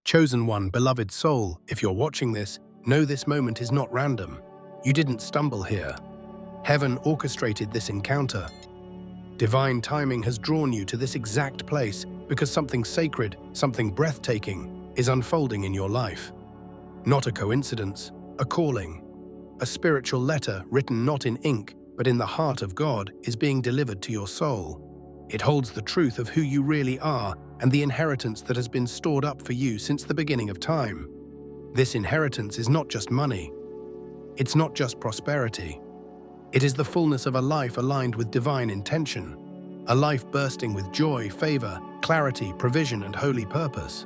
Chosen one, beloved soul, if you're watching this, know this moment is not random. You didn't stumble here. Heaven orchestrated this encounter. Divine timing has drawn you to this exact place because something sacred, something breathtaking, is unfolding in your life. Not a coincidence, a calling. A spiritual letter written not in ink, but in the heart of God, is being delivered to your soul. It holds the truth of who you really are and the inheritance that has been stored up for you since the beginning of time. This inheritance is not just money. It's not just prosperity. It is the fullness of a life aligned with divine intention, a life bursting with joy, favor, clarity, provision, and holy purpose.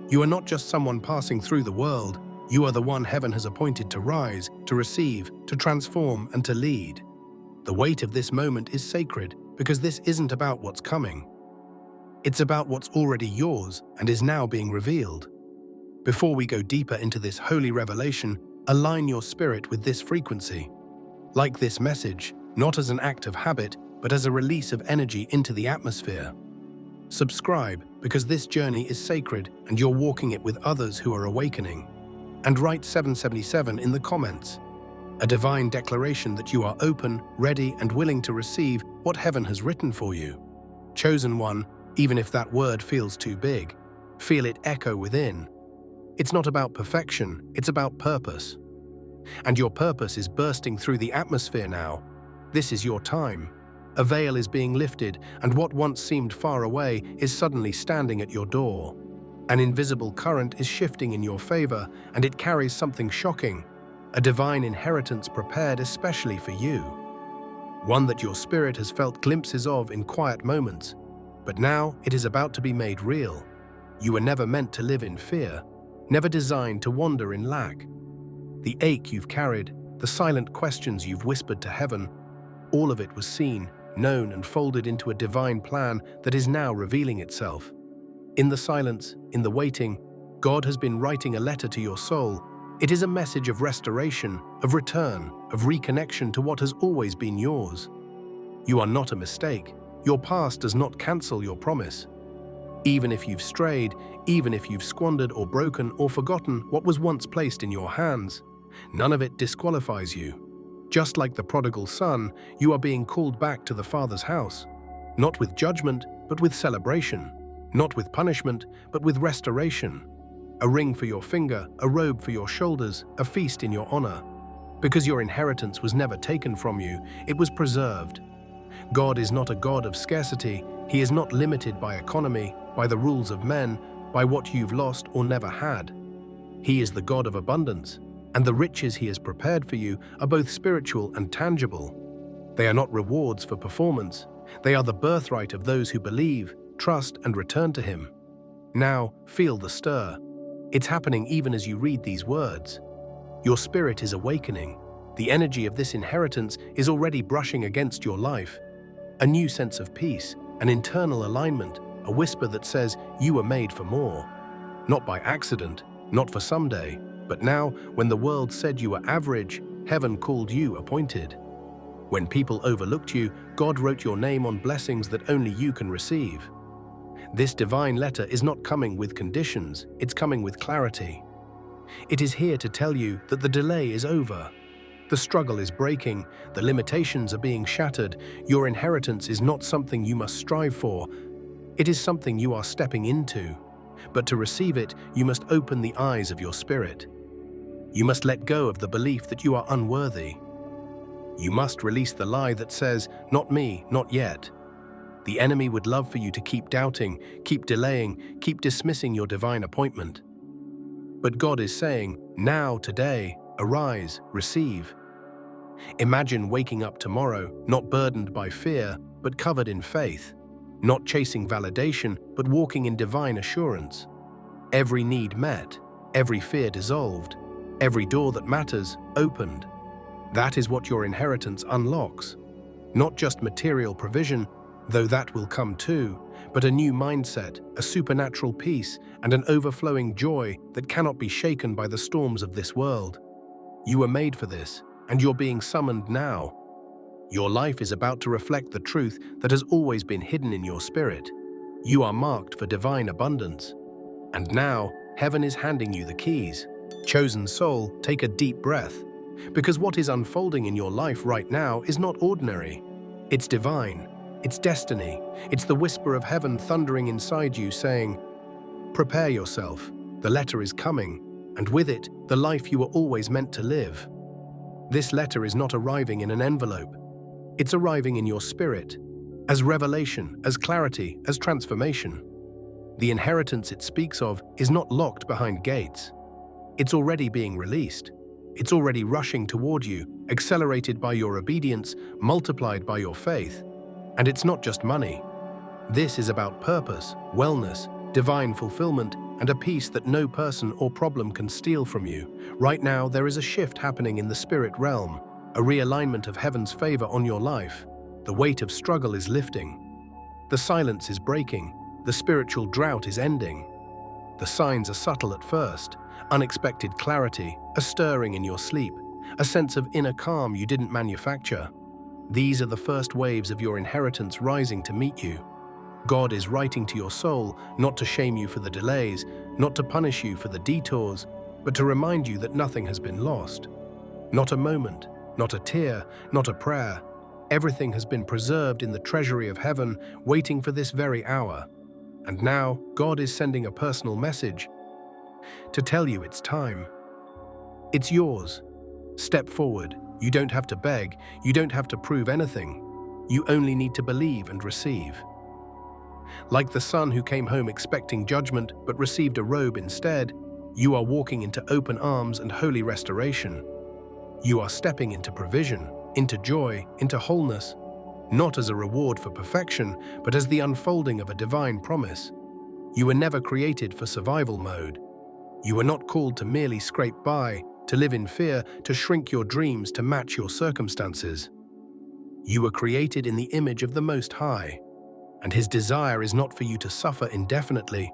You are not just someone passing through the world. You are the one heaven has appointed to rise, to receive, to transform, and to lead. The weight of this moment is sacred because this isn't about what's coming. It's about what's already yours and is now being revealed. Before we go deeper into this holy revelation, align your spirit with this frequency. Like this message, not as an act of habit, but as a release of energy into the atmosphere. Subscribe because this journey is sacred and you're walking it with others who are awakening. And write 777 in the comments. A divine declaration that you are open, ready, and willing to receive what heaven has written for you. Chosen one, even if that word feels too big, feel it echo within. It's not about perfection, it's about purpose. And your purpose is bursting through the atmosphere now. This is your time. A veil is being lifted, and what once seemed far away is suddenly standing at your door. An invisible current is shifting in your favor, and it carries something shocking, a divine inheritance prepared especially for you. One that your spirit has felt glimpses of in quiet moments, but now it is about to be made real. You were never meant to live in fear, never designed to wander in lack. The ache you've carried, the silent questions you've whispered to heaven, all of it was seen, known, and folded into a divine plan that is now revealing itself. In the silence, in the waiting, God has been writing a letter to your soul. It is a message of restoration, of return, of reconnection to what has always been yours. You are not a mistake. Your past does not cancel your promise. Even if you've strayed, even if you've squandered or broken or forgotten what was once placed in your hands, none of it disqualifies you. Just like the prodigal son, you are being called back to the Father's house, not with judgment, but with celebration. Not with punishment, but with restoration. A ring for your finger, a robe for your shoulders, a feast in your honor. Because your inheritance was never taken from you, it was preserved. God is not a God of scarcity. He is not limited by economy, by the rules of men, by what you've lost or never had. He is the God of abundance, and the riches He has prepared for you are both spiritual and tangible. They are not rewards for performance. They are the birthright of those who believe, trust, and return to Him. Now, feel the stir. It's happening even as you read these words. Your spirit is awakening. The energy of this inheritance is already brushing against your life. A new sense of peace, an internal alignment, a whisper that says you were made for more. Not by accident, not for someday, but now, when the world said you were average, heaven called you appointed. When people overlooked you, God wrote your name on blessings that only you can receive. This divine letter is not coming with conditions, it's coming with clarity. It is here to tell you that the delay is over. The struggle is breaking, the limitations are being shattered. Your inheritance is not something you must strive for. It is something you are stepping into. But to receive it, you must open the eyes of your spirit. You must let go of the belief that you are unworthy. You must release the lie that says, "Not me, not yet." The enemy would love for you to keep doubting, keep delaying, keep dismissing your divine appointment. But God is saying, now, today, arise, receive. Imagine waking up tomorrow, not burdened by fear, but covered in faith. Not chasing validation, but walking in divine assurance. Every need met, every fear dissolved, every door that matters opened. That is what your inheritance unlocks. Not just material provision, though that will come too, but a new mindset, a supernatural peace, and an overflowing joy that cannot be shaken by the storms of this world. You were made for this, and you're being summoned now. Your life is about to reflect the truth that has always been hidden in your spirit. You are marked for divine abundance. And now, heaven is handing you the keys. Chosen soul, take a deep breath, because what is unfolding in your life right now is not ordinary. It's divine. It's destiny. It's the whisper of heaven thundering inside you saying, "Prepare yourself. The letter is coming, and with it, the life you were always meant to live." This letter is not arriving in an envelope. It's arriving in your spirit, as revelation, as clarity, as transformation. The inheritance it speaks of is not locked behind gates. It's already being released. It's already rushing toward you, accelerated by your obedience, multiplied by your faith. And it's not just money. This is about purpose, wellness, divine fulfillment, and a peace that no person or problem can steal from you. Right now, there is a shift happening in the spirit realm, a realignment of heaven's favor on your life. The weight of struggle is lifting. The silence is breaking. The spiritual drought is ending. The signs are subtle at first. Unexpected clarity, a stirring in your sleep, a sense of inner calm you didn't manufacture. These are the first waves of your inheritance rising to meet you. God is writing to your soul, not to shame you for the delays, not to punish you for the detours, but to remind you that nothing has been lost. Not a moment, not a tear, not a prayer. Everything has been preserved in the treasury of heaven, waiting for this very hour. And now, God is sending a personal message to tell you it's time. It's yours. Step forward. You don't have to beg. You don't have to prove anything. You only need to believe and receive. Like the son who came home expecting judgment but received a robe instead, you are walking into open arms and holy restoration. You are stepping into provision, into joy, into wholeness, not as a reward for perfection, but as the unfolding of a divine promise. You were never created for survival mode. You were not called to merely scrape by, to live in fear, to shrink your dreams to match your circumstances. You were created in the image of the Most High, and His desire is not for you to suffer indefinitely,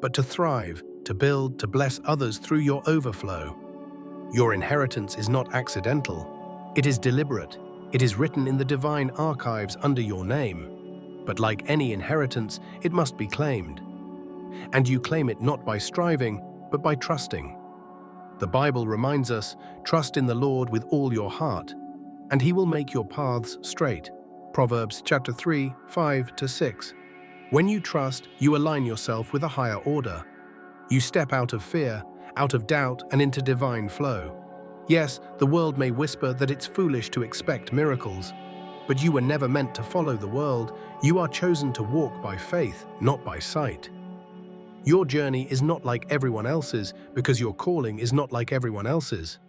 but to thrive, to build, to bless others through your overflow. Your inheritance is not accidental. It is deliberate. It is written in the divine archives under your name. But like any inheritance, it must be claimed. And you claim it not by striving, but by trusting. The Bible reminds us, trust in the Lord with all your heart, and He will make your paths straight. Proverbs chapter 3, 5-6. When you trust, you align yourself with a higher order. You step out of fear, out of doubt, and into divine flow. Yes, the world may whisper that it's foolish to expect miracles, but you were never meant to follow the world. You are chosen to walk by faith, not by sight. Your journey is not like everyone else's because your calling is not like everyone else's.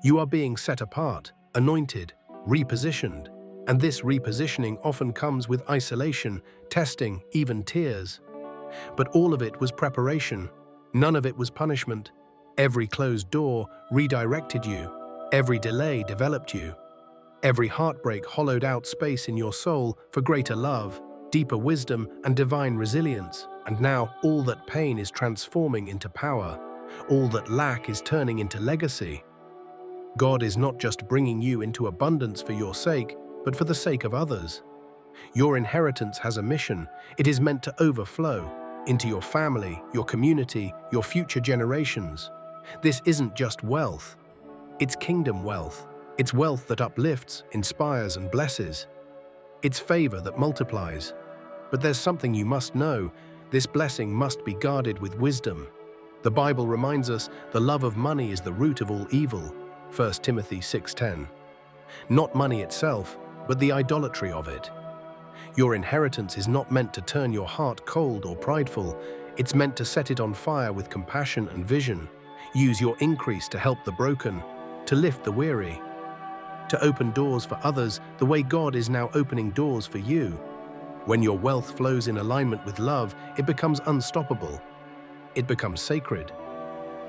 You are being set apart, anointed, repositioned, and this repositioning often comes with isolation, testing, even tears. But all of it was preparation. None of it was punishment. Every closed door redirected you. Every delay developed you. Every heartbreak hollowed out space in your soul for greater love, deeper wisdom, and divine resilience. And now all that pain is transforming into power. All that lack is turning into legacy. God is not just bringing you into abundance for your sake, but for the sake of others. Your inheritance has a mission. It is meant to overflow into your family, your community, your future generations. This isn't just wealth. It's kingdom wealth. It's wealth that uplifts, inspires, and blesses. It's favor that multiplies. But there's something you must know. This blessing must be guarded with wisdom. The Bible reminds us the love of money is the root of all evil. 1 Timothy 6:10. Not money itself, but the idolatry of it. Your inheritance is not meant to turn your heart cold or prideful. It's meant to set it on fire with compassion and vision. Use your increase to help the broken, to lift the weary, to open doors for others the way God is now opening doors for you. When your wealth flows in alignment with love, it becomes unstoppable. It becomes sacred.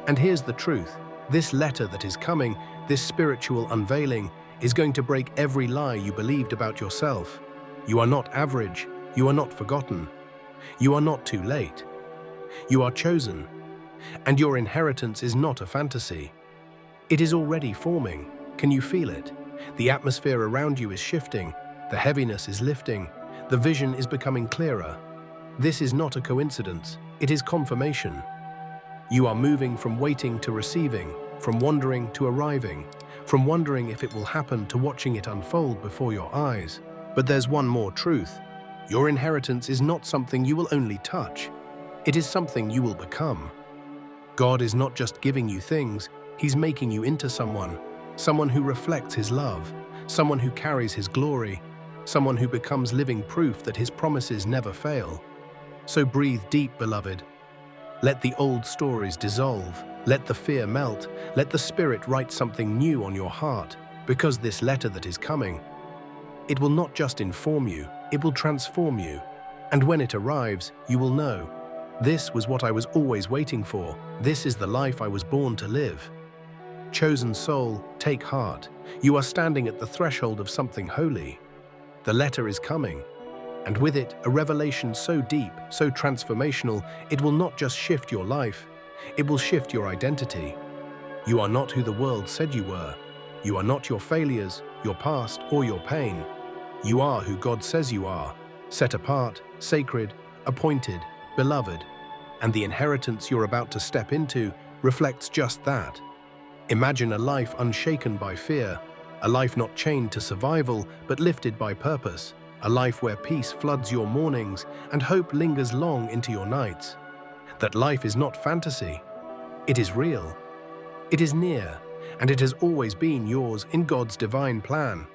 And here's the truth. This letter that is coming, this spiritual unveiling, is going to break every lie you believed about yourself. You are not average. You are not forgotten. You are not too late. You are chosen. And your inheritance is not a fantasy. It is already forming. Can you feel it? The atmosphere around you is shifting. The heaviness is lifting. The vision is becoming clearer. This is not a coincidence. It is confirmation. You are moving from waiting to receiving, from wondering to arriving, from wondering if it will happen to watching it unfold before your eyes. But there's one more truth. Your inheritance is not something you will only touch. It is something you will become. God is not just giving you things, He's making you into someone who reflects His love, someone who carries His glory, someone who becomes living proof that His promises never fail. So breathe deep, beloved. Let the old stories dissolve. Let the fear melt. Let the Spirit write something new on your heart, because this letter that is coming, it will not just inform you, it will transform you. And when it arrives, you will know, this was what I was always waiting for. This is the life I was born to live. Chosen soul, take heart. You are standing at the threshold of something holy. The letter is coming, and with it, a revelation so deep, so transformational, it will not just shift your life, it will shift your identity. You are not who the world said you were. You are not your failures, your past, or your pain. You are who God says you are, set apart, sacred, appointed, beloved. And the inheritance you're about to step into reflects just that. Imagine a life unshaken by fear, a life not chained to survival, but lifted by purpose, a life where peace floods your mornings and hope lingers long into your nights. That life is not fantasy. It is real. It is near, and it has always been yours in God's divine plan.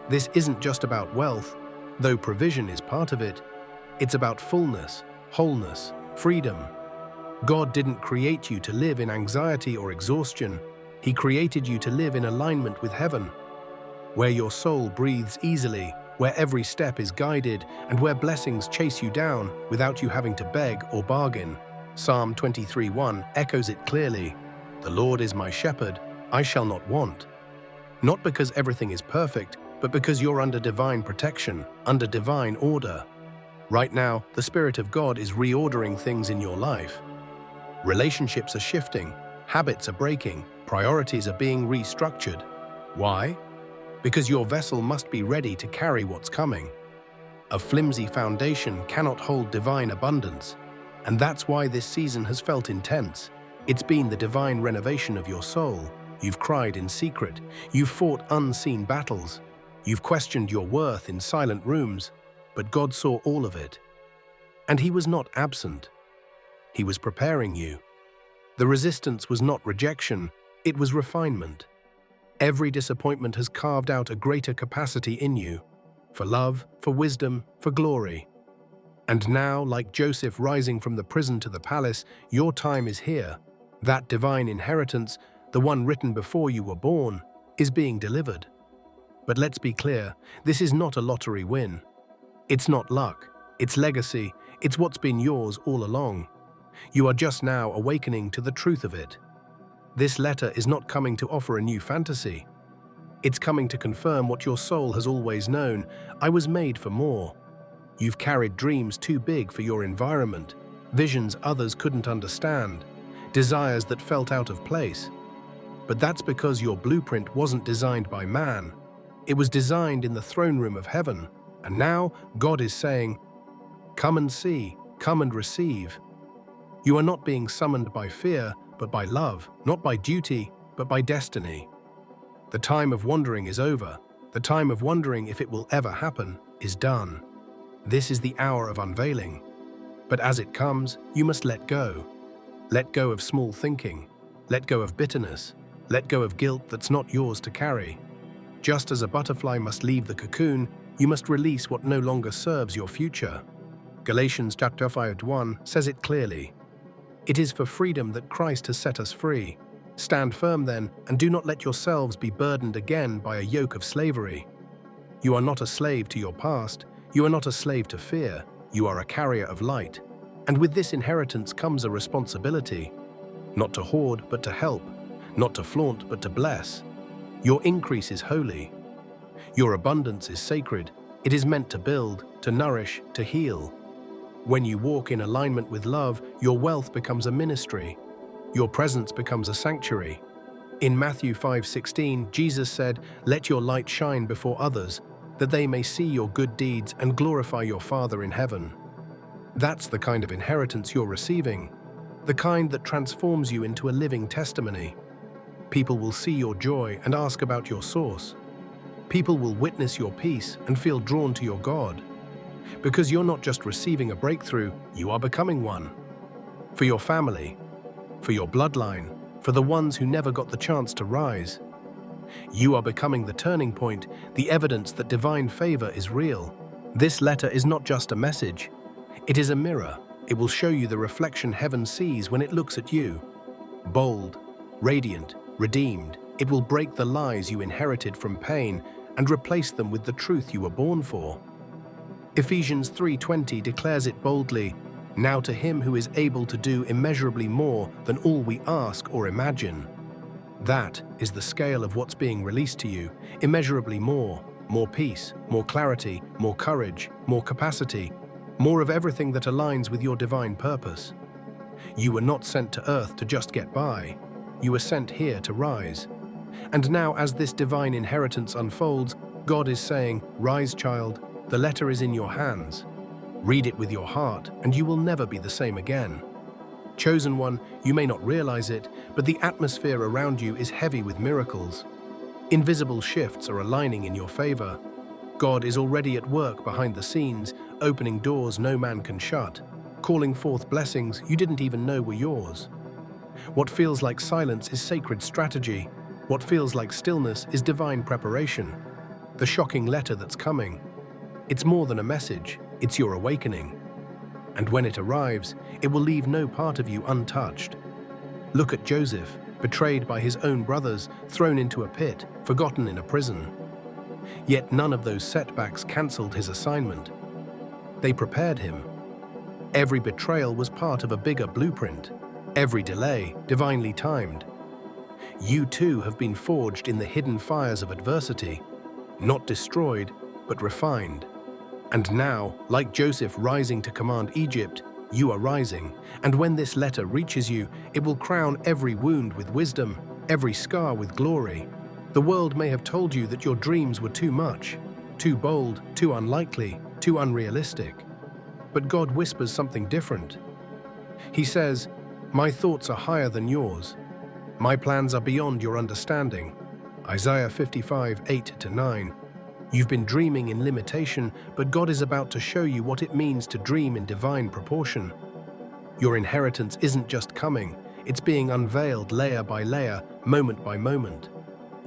This isn't just about wealth, though provision is part of it. It's about fullness, wholeness, freedom. God didn't create you to live in anxiety or exhaustion. He created you to live in alignment with heaven, where your soul breathes easily, where every step is guided, and where blessings chase you down without you having to beg or bargain. Psalm 23:1 echoes it clearly. The Lord is my shepherd, I shall not want. Not because everything is perfect, but because you're under divine protection, under divine order. Right now, the Spirit of God is reordering things in your life. Relationships are shifting, habits are breaking, priorities are being restructured. Why? Because your vessel must be ready to carry what's coming. A flimsy foundation cannot hold divine abundance, and that's why this season has felt intense. It's been the divine renovation of your soul. You've cried in secret, you've fought unseen battles, you've questioned your worth in silent rooms, but God saw all of it. And He was not absent. He was preparing you. The resistance was not rejection, it was refinement. Every disappointment has carved out a greater capacity in you, for love, for wisdom, for glory. And now, like Joseph rising from the prison to the palace, your time is here. That divine inheritance, the one written before you were born, is being delivered. But let's be clear, this is not a lottery win. It's not luck, it's legacy, it's what's been yours all along. You are just now awakening to the truth of it. This letter is not coming to offer a new fantasy. It's coming to confirm what your soul has always known. I was made for more. You've carried dreams too big for your environment, visions others couldn't understand, desires that felt out of place. But that's because your blueprint wasn't designed by man. It was designed in the throne room of heaven. And now God is saying, come and see, come and receive. You are not being summoned by fear, but by love, not by duty, but by destiny. The time of wondering is over. The time of wondering if it will ever happen is done. This is the hour of unveiling. But as it comes, you must let go. Let go of small thinking. Let go of bitterness. Let go of guilt that's not yours to carry. Just as a butterfly must leave the cocoon, you must release what no longer serves your future. Galatians chapter 5:1 says it clearly. It is for freedom that Christ has set us free. Stand firm then, and do not let yourselves be burdened again by a yoke of slavery. You are not a slave to your past. You are not a slave to fear. You are a carrier of light. And with this inheritance comes a responsibility. Not to hoard, but to help. Not to flaunt, but to bless. Your increase is holy. Your abundance is sacred. It is meant to build, to nourish, to heal. When you walk in alignment with love, your wealth becomes a ministry. Your presence becomes a sanctuary. In Matthew 5:16, Jesus said, "Let your light shine before others, that they may see your good deeds and glorify your Father in heaven." That's the kind of inheritance you're receiving. the kind that transforms you into a living testimony. People will see your joy and ask about your source. People will witness your peace and feel drawn to your God. Because you're not just receiving a breakthrough, you are becoming one. For your family, for your bloodline, for the ones who never got the chance to rise. You are becoming the turning point, the evidence that divine favor is real. This letter is not just a message. It is a mirror. It will show you the reflection heaven sees when it looks at you. Bold, radiant, redeemed, it will break the lies you inherited from pain and replace them with the truth you were born for. Ephesians 3:20 declares it boldly, "Now to him who is able to do immeasurably more than all we ask or imagine." That is the scale of what's being released to you, immeasurably more peace, more clarity, more courage, more capacity, more of everything that aligns with your divine purpose. You were not sent to earth to just get by. You were sent here to rise. And now, as this divine inheritance unfolds, God is saying, "Rise, child, the letter is in your hands. Read it with your heart, and you will never be the same again." Chosen one, you may not realize it, but the atmosphere around you is heavy with miracles. Invisible shifts are aligning in your favor. God is already at work behind the scenes, opening doors no man can shut, calling forth blessings you didn't even know were yours. What feels like silence is sacred strategy. What feels like stillness is divine preparation. The shocking letter that's coming. It's more than a message, it's your awakening. And when it arrives, it will leave no part of you untouched. Look at Joseph, betrayed by his own brothers, thrown into a pit, forgotten in a prison. Yet none of those setbacks cancelled his assignment. They prepared him. Every betrayal was part of a bigger blueprint. Every delay, divinely timed. You too have been forged in the hidden fires of adversity, not destroyed, but refined. And now, like Joseph rising to command Egypt, you are rising, and when this letter reaches you, it will crown every wound with wisdom, every scar with glory. The world may have told you that your dreams were too much, too bold, too unlikely, too unrealistic. But God whispers something different. He says, "My thoughts are higher than yours. My plans are beyond your understanding." Isaiah 55:8-9. You've been dreaming in limitation, but God is about to show you what it means to dream in divine proportion. Your inheritance isn't just coming, it's being unveiled layer by layer, moment by moment.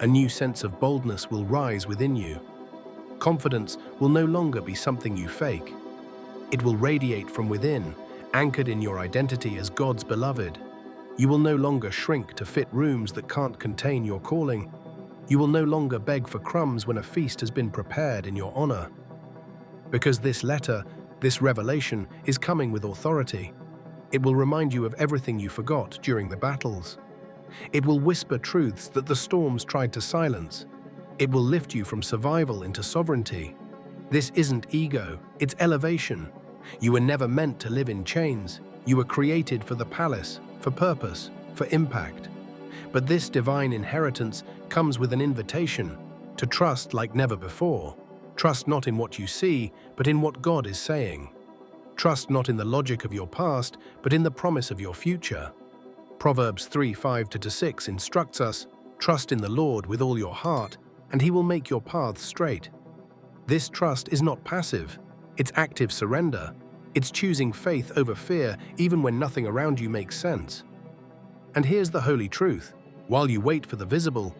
A new sense of boldness will rise within you. Confidence will no longer be something you fake. It will radiate from within, anchored in your identity as God's beloved. You will no longer shrink to fit rooms that can't contain your calling. You will no longer beg for crumbs when a feast has been prepared in your honor. Because this letter, this revelation, is coming with authority. It will remind you of everything you forgot during the battles. It will whisper truths that the storms tried to silence. It will lift you from survival into sovereignty. This isn't ego, it's elevation. You were never meant to live in chains. You were created for the palace, for purpose, for impact. But this divine inheritance comes with an invitation to trust like never before. Trust not in what you see, but in what God is saying. Trust not in the logic of your past, but in the promise of your future. Proverbs 3:5-6 instructs us, "Trust in the Lord with all your heart, and He will make your paths straight." This trust is not passive, it's active surrender. It's choosing faith over fear, even when nothing around you makes sense. And here's the holy truth. While you wait for the visible,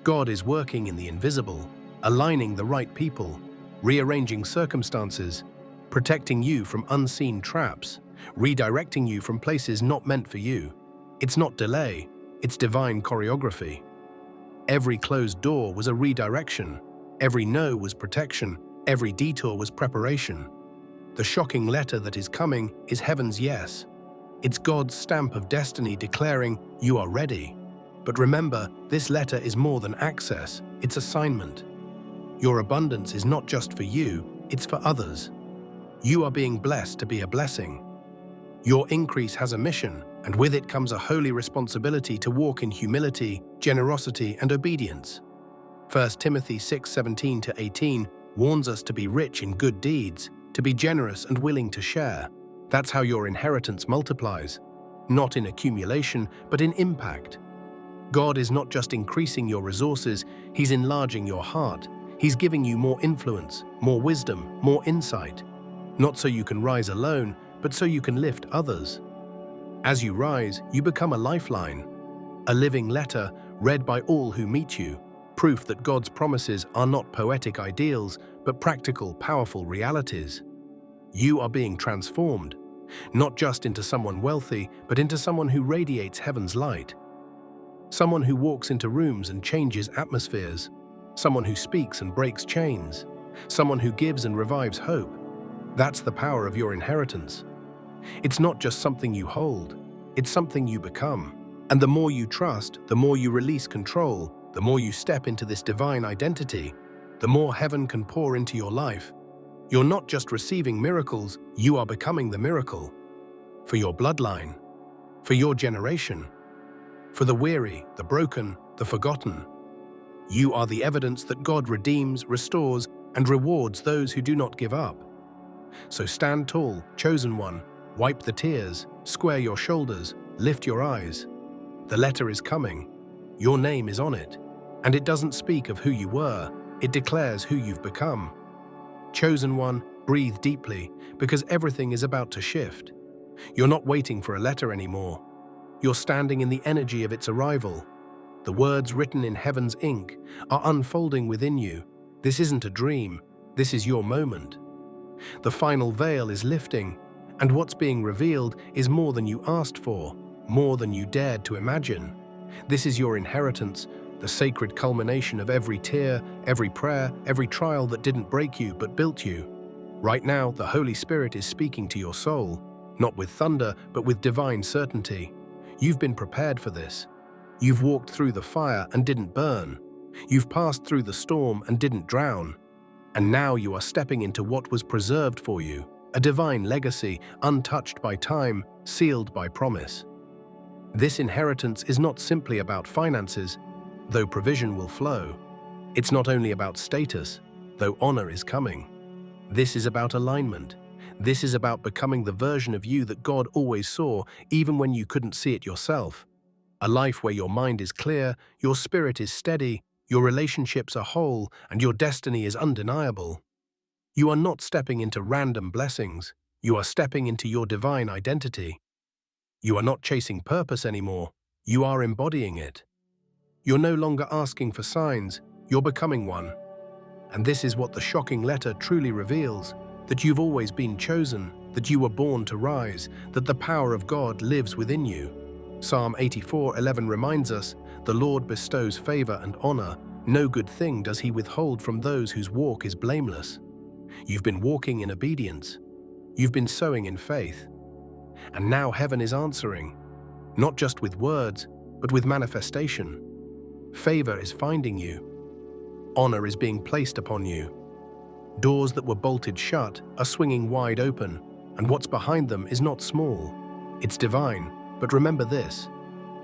God is working in the invisible, aligning the right people, rearranging circumstances, protecting you from unseen traps, redirecting you from places not meant for you. It's not delay, it's divine choreography. Every closed door was a redirection, every no was protection, every detour was preparation. The shocking letter that is coming is heaven's yes. It's God's stamp of destiny declaring, "You are ready." But remember, this letter is more than access, it's assignment. Your abundance is not just for you, it's for others. You are being blessed to be a blessing. Your increase has a mission, and with it comes a holy responsibility to walk in humility, generosity, and obedience. 1 Timothy 6:17-18 warns us to be rich in good deeds, to be generous and willing to share. That's how your inheritance multiplies. not in accumulation, but in impact. God is not just increasing your resources, He's enlarging your heart. He's giving you more influence, more wisdom, more insight. Not so you can rise alone, but so you can lift others. As you rise, you become a lifeline, a living letter read by all who meet you, proof that God's promises are not poetic ideals, but practical, powerful realities. You are being transformed, not just into someone wealthy, but into someone who radiates heaven's light. Someone who walks into rooms and changes atmospheres. Someone who speaks and breaks chains. Someone who gives and revives hope. That's the power of your inheritance. It's not just something you hold, it's something you become. And the more you trust, the more you release control, the more you step into this divine identity, the more heaven can pour into your life. You're not just receiving miracles, you are becoming the miracle. For your bloodline, for your generation, for the weary, the broken, the forgotten. You are the evidence that God redeems, restores, and rewards those who do not give up. So stand tall, chosen one, wipe the tears, square your shoulders, lift your eyes. The letter is coming. Your name is on it. And it doesn't speak of who you were, it declares who you've become. Chosen one, breathe deeply, because everything is about to shift. You're not waiting for a letter anymore. You're standing in the energy of its arrival. The words written in heaven's ink are unfolding within you. This isn't a dream, this is your moment. The final veil is lifting, and what's being revealed is more than you asked for, more than you dared to imagine. This is your inheritance, the sacred culmination of every tear, every prayer, every trial that didn't break you but built you. Right now, the Holy Spirit is speaking to your soul, not with thunder, but with divine certainty. You've been prepared for this. You've walked through the fire and didn't burn. You've passed through the storm and didn't drown. And now you are stepping into what was preserved for you, a divine legacy, untouched by time, sealed by promise. This inheritance is not simply about finances, though provision will flow. It's not only about status, though honor is coming. This is about alignment. This is about becoming the version of you that God always saw, even when you couldn't see it yourself. A life where your mind is clear, your spirit is steady, your relationships are whole, and your destiny is undeniable. You are not stepping into random blessings. You are stepping into your divine identity. You are not chasing purpose anymore. You are embodying it. You're no longer asking for signs. You're becoming one. And this is what the shocking letter truly reveals, that you've always been chosen, that you were born to rise, that the power of God lives within you. Psalm 84:11 reminds us, "The Lord bestows favor and honor. No good thing does He withhold from those whose walk is blameless." You've been walking in obedience. You've been sowing in faith. And now heaven is answering, not just with words, but with manifestation. Favor is finding you. Honor is being placed upon you. Doors that were bolted shut are swinging wide open, and what's behind them is not small. It's divine. But remember this,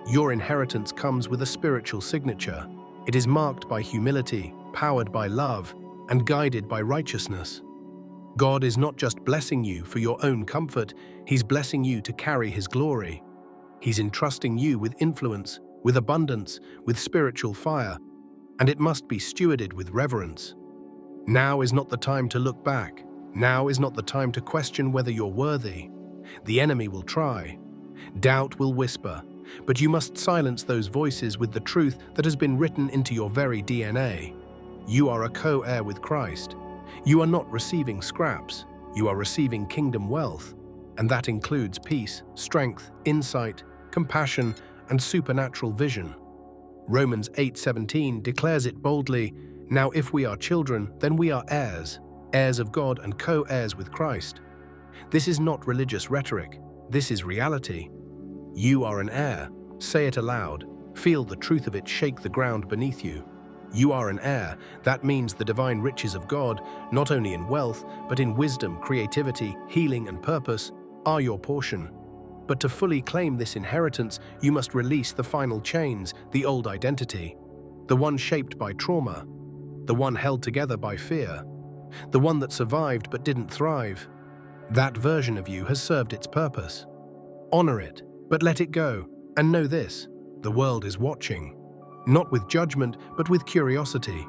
your inheritance comes with a spiritual signature. It is marked by humility, powered by love, and guided by righteousness. God is not just blessing you for your own comfort, He's blessing you to carry His glory. He's entrusting you with influence, with abundance, with spiritual fire, and it must be stewarded with reverence. Now is not the time to look back. Now is not the time to question whether you're worthy. The enemy will try. Doubt will whisper, but you must silence those voices with the truth that has been written into your very DNA. You are a co-heir with Christ. You are not receiving scraps. You are receiving kingdom wealth, and that includes peace, strength, insight, compassion, and supernatural vision. Romans 8:17 declares it boldly, "Now if we are children, then we are heirs, heirs of God and co-heirs with Christ." This is not religious rhetoric. This is reality. You are an heir. Say it aloud. Feel the truth of it shake the ground beneath you. You are an heir. That means the divine riches of God, not only in wealth, but in wisdom, creativity, healing, and purpose, are your portion. But to fully claim this inheritance, you must release the final chains, the old identity, the one shaped by trauma, the one held together by fear, the one that survived but didn't thrive. That version of you has served its purpose. Honor it. But let it go, and know this: the world is watching. Not with judgment, but with curiosity.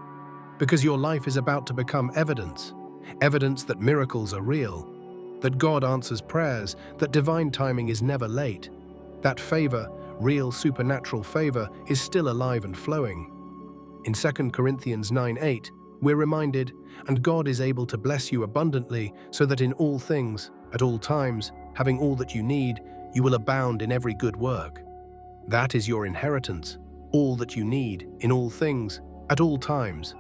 Because your life is about to become evidence. Evidence that miracles are real, that God answers prayers, that divine timing is never late, that favor, real supernatural favor, is still alive and flowing. In 2 Corinthians 9:8, we're reminded, "And God is able to bless you abundantly, so that in all things, at all times, having all that you need, you will abound in every good work." That is your inheritance, all that you need, in all things, at all times,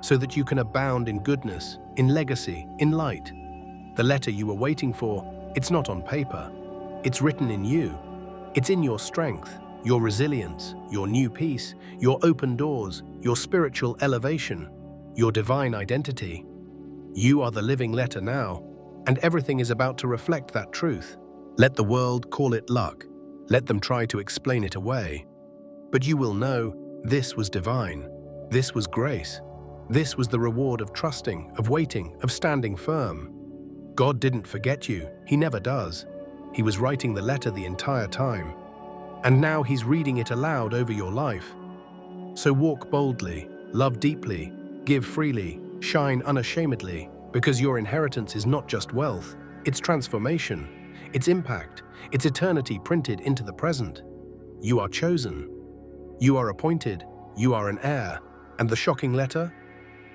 so that you can abound in goodness, in legacy, in light. The letter you were waiting for, it's not on paper. It's written in you. It's in your strength, your resilience, your new peace, your open doors, your spiritual elevation, your divine identity. You are the living letter now, and everything is about to reflect that truth. Let the world call it luck. Let them try to explain it away. But you will know this was divine. This was grace. This was the reward of trusting, of waiting, of standing firm. God didn't forget you. He never does. He was writing the letter the entire time. And now He's reading it aloud over your life. So walk boldly, love deeply, give freely, shine unashamedly, because your inheritance is not just wealth, it's transformation, it's impact, it's eternity printed into the present. You are chosen. You are appointed. You are an heir. And the shocking letter?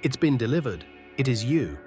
It's been delivered. It is you.